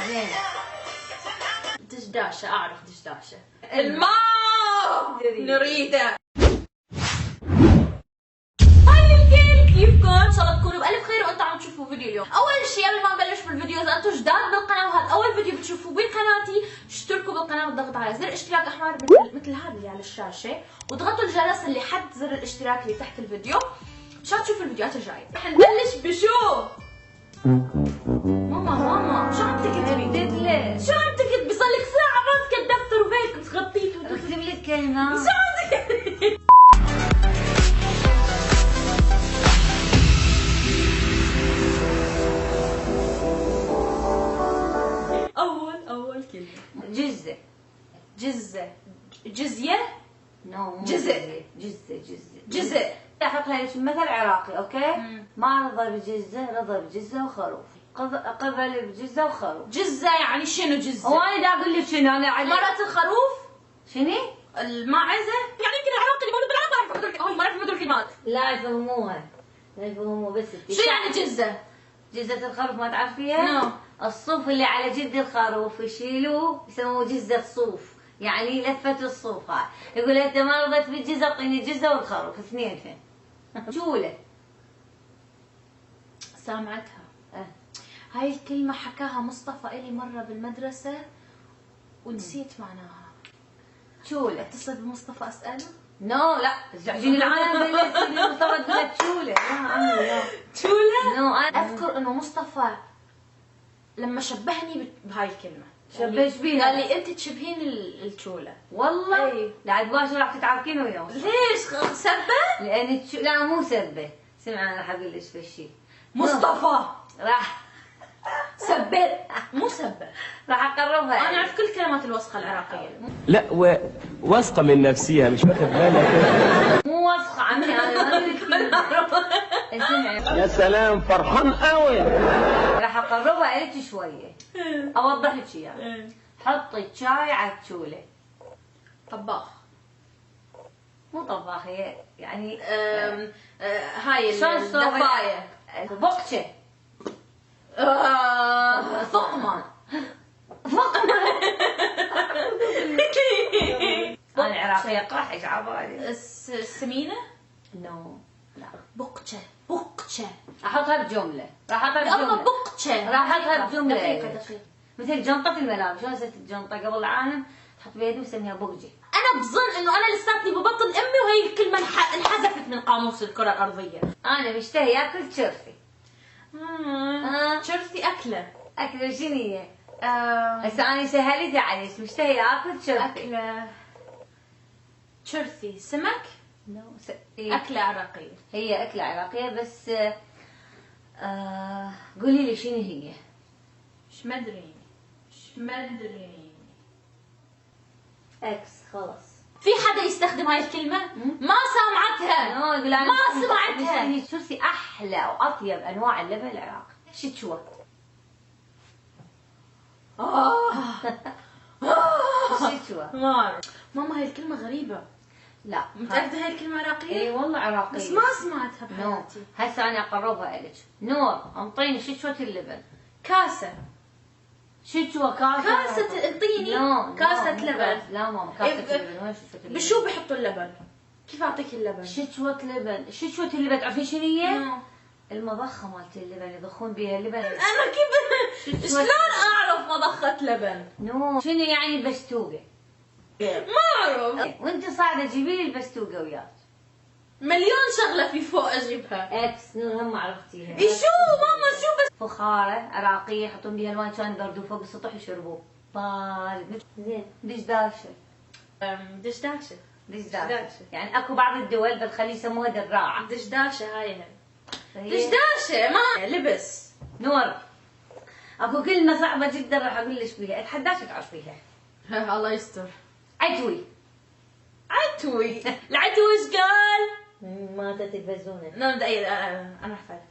زين. دشداشة، أعرف دشداشة. الماء نريده. هاي الكل، كيفكم؟ إن شاء الله تكونوا بألف خير وأنتم عم تشوفوا فيديو اليوم. أول شيء قبل ما نبلش بالفيديو، إذا أنتم جداد بالقناة وهذا أول فيديو بتشوفوه بقناتي، اشتركوا بالقناة والضغط على زر اشتراك أحمر مثل هذا اللي على الشاشة، وضغطوا الجرس اللي حد زر الاشتراك اللي تحت الفيديو مشان تشوفوا الفيديوهات الجاية. رح نبلش بشو؟ ماما شو عم تكتبي؟ شو عم تكتبي؟ صار لك ساعة ماسكة الدفتر وهيك بتغطيه اكتب لي كلمة. شو عم تكتبي؟ أول كلمة. جزة. جزية؟ نو جزء. جزء. احطها لك مثل عراقي، اوكي؟ ما رضى بجزة، رضى بجزة وخروف. قبل بجزة وخروف. جزة يعني شنو جزة؟ هو انا دا اقول لك شنو انا مرة الخروف؟ شنو؟ الماعزة؟ يعني يمكن العراقي اللي مولود بالعراق ما يعرف ما يعرف الكلمات. لا يفهموها بس شو يعني جزة؟ جزة الخروف ما تعرفيها؟ الصوف اللي على جد الخروف يشيلوه يسموه جزة صوف، يعني لفة الصوف. هاي يقول انت ما رضيت بالجزة اعطيني الجزة والخروف اثنين فين. جولة. سامعتها. هاي الكلمة حكاها مصطفى إلي مرة بالمدرسة ونسيت معناها. شولة. اتصل بمصطفى أسأله؟ لا تزعجيني العالم بالله. مصطفى تقول لك شولة. لا عمي لا. شولة؟ انا اذكر انه مصطفى لما شبهني بهاي الكلمة شبهش بيها. قال لي انت تشبهين الشولة. والله؟ اي. لا تباشر راح تتعاركين وياه. ليش؟ سبة؟ لان لا مو سبه. سمع انا راح اقول لك في شيء. مصطفى راح سبة مو سبة. راح اقربها. انا اعرف كل كلمات الوسخة العراقية. لا واثقة من نفسها مش واخد بالها. مو واثقة عمي انا ما اريد اسمعي. يا سلام فرحان قوي. راح اقربها لك شوية. اوضح لك اياها. حطي شاي على الشولة. طباخ. مو طباخ هي يعني هاي الدفاية. بقشة. فقمة. انا عراقية قاحش عبالي. السمينة؟ نو لا. بقشة. احطها بجملة. راح احطها الله بجملة. بقشة. راح احطها بجملة. دقيقة. مثل جنطة الملابس. شلون صرت الجنطة قبل العالم تحط بيدي وسميها بقجة. انا بظن انه انا لساتني ببطن امي وهي الكلمة انحذفت من قاموس الكرة الارضية. انا مشتهي اكل شرفي. شرفي أكلة. اكله شنو هي؟ هسه انا سهلتها عليك. مشتهي اكل شرفي. أكلة شرفي سمك؟ إيه؟ أكلة عراقية. هي أكلة عراقية بس قولي لي شنو هي؟ شمدريني. اكس خلص. في حدا يستخدم هاي الكلمة؟ ما سمعتها. ما سمعتها. شوفي أحلى وأطيب أنواع اللبن العراقي شتشوة. شتشوة. ماما هاي الكلمة غريبة. لا متأكدة هاي الكلمة عراقية؟ اي والله عراقية بس ما سمعتها بحياتي. هسه أنا أقربها إلك. نور انطيني شتشوة اللبن. كاسة. شتشوة كاسة. انطيني كاسة لبن. لا ماما كاسة لبن. وين شتشوة اللبن؟ بشو بحطوا اللبن؟ كيف أعطيك اللبن؟ شتشوة لبن. شتشوة اللبن تعرفين شنو هي؟ المضخة مالت اللبن يضخون بها اللبن. أنا كيف شلون أعرف مضخة لبن؟ شنو يعني البستوقة؟ ما أعرف. وأنت صاعدة جيبي لي البستوقة وياك. مليون شغلة في فوق أجيبها. اكس نور هم عرفتيها. إيه شو ماما شو بس؟ فخارة عراقية يحطون بها الوان كانوا يبردوا فوق السطح يشربوه. بارد. زين. دشداشة. دشداشة. يعني اكو بعض الدول بالخليج يسموها دراعة. دشداشة هاي دشداشة ما لبس. نور. اكو كلمة صعبة جدا راح اقول لك بيها، اتحداش تعرفيها. الله يستر. عتوي. العتوي ايش قال؟ ماتت البزونة. انا حفظت.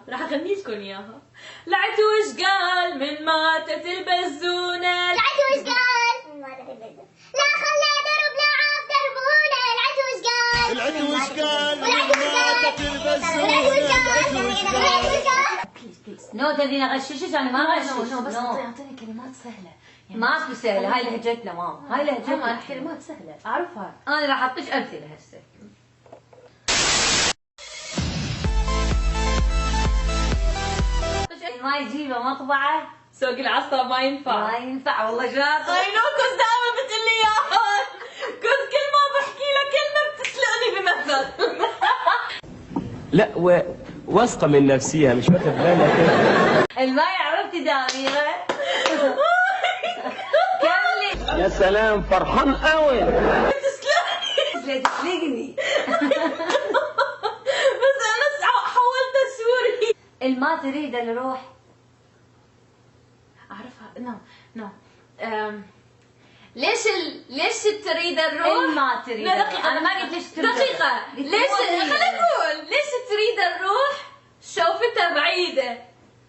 راح اغني لكم اياها. العتوي ايش قال من ماتت البزونة. العتوي ايش قال من ماتت البزونة. لا خلى درب لا عاف دربونة. العتوي ايش قال. العتوي ايش قال من ماتت البزونة. العتوي ايش قال. بليز نو تبين اغششك؟ انا ما اغشش. نو بس اعطيني كلمات سهله يعني. ما في سهله، هاي لهجتنا ماما، هاي لهجتنا. كلمات سهله اعرفها. انا راح اعطيك امثله هسه. ما يجيب مطبعه سوق العصا ما ينفع. ما ينفع والله شاطر. اي نو كنت دائما بتقول لي اياها، كنت كل ما بحكي لك كلمه بتسلقني بمثل. لا واثقة من نفسها مش واخد بالك. ما عرفتي داميره. كملي. يا سلام فرحان قوي. تسلقني. بس انا حولت سوري. الما تريد الروح. اعرفها. نو ليش تريد الروح؟ ما تريد. لا دقيقة، انا ما قلت ليش تريد. دقيقة، ليش خليني اقول ليش تريد الروح؟ شوفتها بعيدة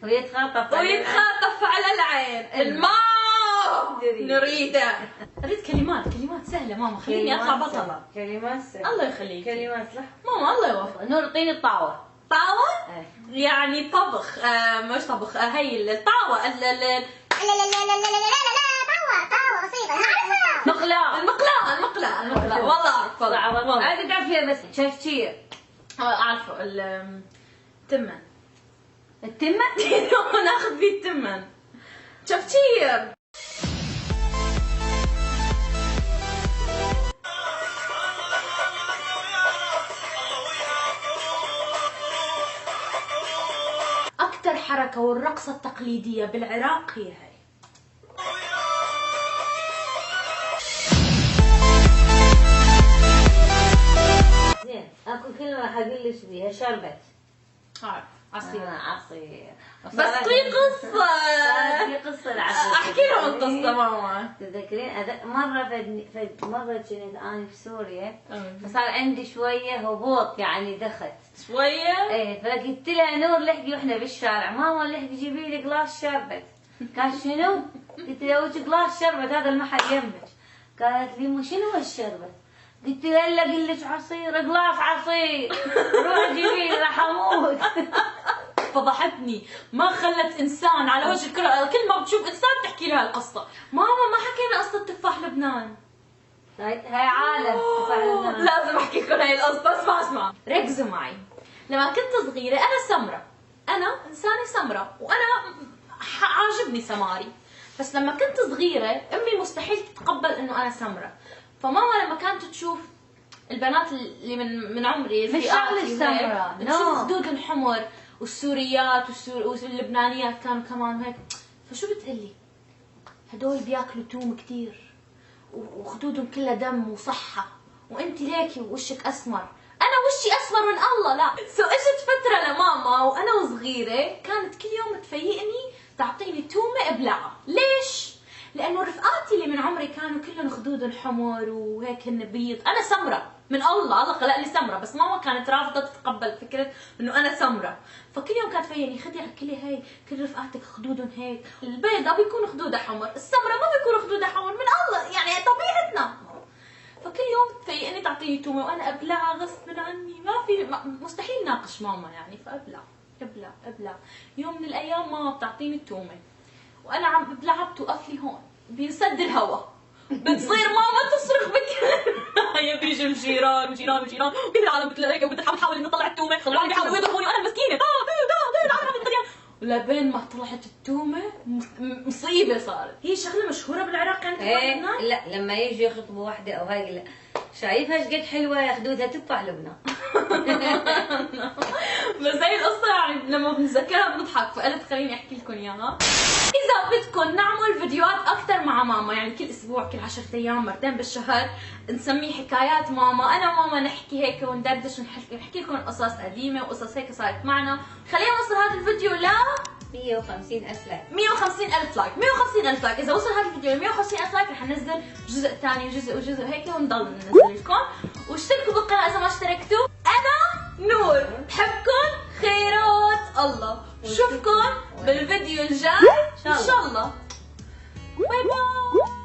ويتخاطف على العين. الماء نريده. اريد كلمات سهلة ماما، خليني اطلع بطلة. كلمات سهلة. الله يخليك. كلمات صح. ماما الله يوفقك. نور اعطيني الطاوة. طاوة؟ ايه. يعني طبخ. مش طبخ. هي الطاوة طاوة بسيطة أعرفها. المقلاة والله اعرف والله. عادي تعرفيها بس شفتشير. اعرفه التمن. التمة؟ ناخذ فيه التمن. شفتشير. أكثر حركة والرقصة التقليدية بالعراق هي هاي. زين اكو كلمة حقلش بيها شربت. أعرف عصير. عصير. بس في قصة. في قصة العصير. احكي لهم القصة ماما. تتذكرين مرة مرة كنت أنا في سوريا، فصار عندي شوية هبوط يعني دخت. شوية؟ ايه، فقلت لها نور لحقي واحنا بالشارع، ماما لحقي جيبي لي قلاص شربت. قالت شنو؟ قلت لها وش قلاص شربت هذا المحل يمك. قالت لي مو شنو هالشربت؟ قلت لها الا اقول لك عصير، قلاص عصير. روحي جيبي لي راح اموت. فضحتني، ما خلت انسان على وجه الكره، كل ما بتشوف انسان تحكي له هالقصه. ماما ما حكينا قصه تفاح لبنان. هاي عالم تفاح لبنان. لازم احكي لكم هاي القصه. اسمع ركزوا معي. لما كنت صغيره انا سمره، انا انسانه سمره وانا عاجبني سماري. بس لما كنت صغيره امي مستحيل تتقبل انه انا سمره، فماما لما كانت تشوف البنات اللي من عمري مش شغله السمره، تشوف خدودهم حمر والسوريات واللبنانيات كانوا كمان هيك، فشو بتقلي؟ هدول بياكلوا توم كثير وخدودهم كلها دم وصحة، وانت ليكي ووشك اسمر. انا وشي اسمر من الله لا. اجت فترة لماما وانا وصغيرة كانت كل يوم تفيقني تعطيني تومة ابلعها. ليش؟ لانه رفقاتي اللي من عمري كانوا كلهم خدودهم حمر وهيك هن بيض، انا سمرة من الله خلق لي سمرة، بس ماما كانت رافضة تتقبل فكرة انه انا سمرة، فكل يوم كانت تفيقني خدي اكلي هاي، كل رفقاتك خدودهم هيك، البيضة بيكون خدودها حمر، السمرة ما بيكون خدودها حمر من الله، يعني طبيعتنا. فكل يوم تفيقني تعطيني تومة وانا ابلعها غصب عني، ما في مستحيل ناقش ماما يعني، فابلع ابلع ابلع. يوم من الايام ماما بتعطيني التومة وانا عم ببلعها بتوقف لي هون بينسد الهواء، بتصير ماما تصرخ هيا بيجوا الجيران وكل العالم مثل هيك وبتحاول انه تطلع التومه، العالم بيحاولوا يضربوني وانا المسكينه لبين ما طلعت التومه مصيبه صارت. هي شغله مشهوره بالعراق يعني ايه لا لما يجوا يخطبوا وحده او هاي لا شايفها ايش قد حلوه ياخذوها تفاح لبنان. بس هي القصه يعني لما بنذكرها بنضحك، فقلت خليني احكي لكم اياها. اذا بدكم نعمل فيديوهات اكثر مع ماما، يعني كل اسبوع كل 10 ايام مرتين بالشهر نسميه حكايات ماما، انا وماما نحكي هيك وندردش ونحكي لكم قصص قديمه وقصص هيك صارت معنا، خلينا نوصل هذا الفيديو ل 150,000 لايك. 150,000 لايك. 150,000 لايك، اذا وصل هذا الفيديو ل 150,000 لايك رح ننزل جزء ثاني وجزء هيك ونضل ننزل لكم. واشتركوا بالقناه اذا ما اشتركتوا. انا نور بحبكم خيرات الله، بشوفكم بالفيديو الجاي ان شاء الله. باي باي.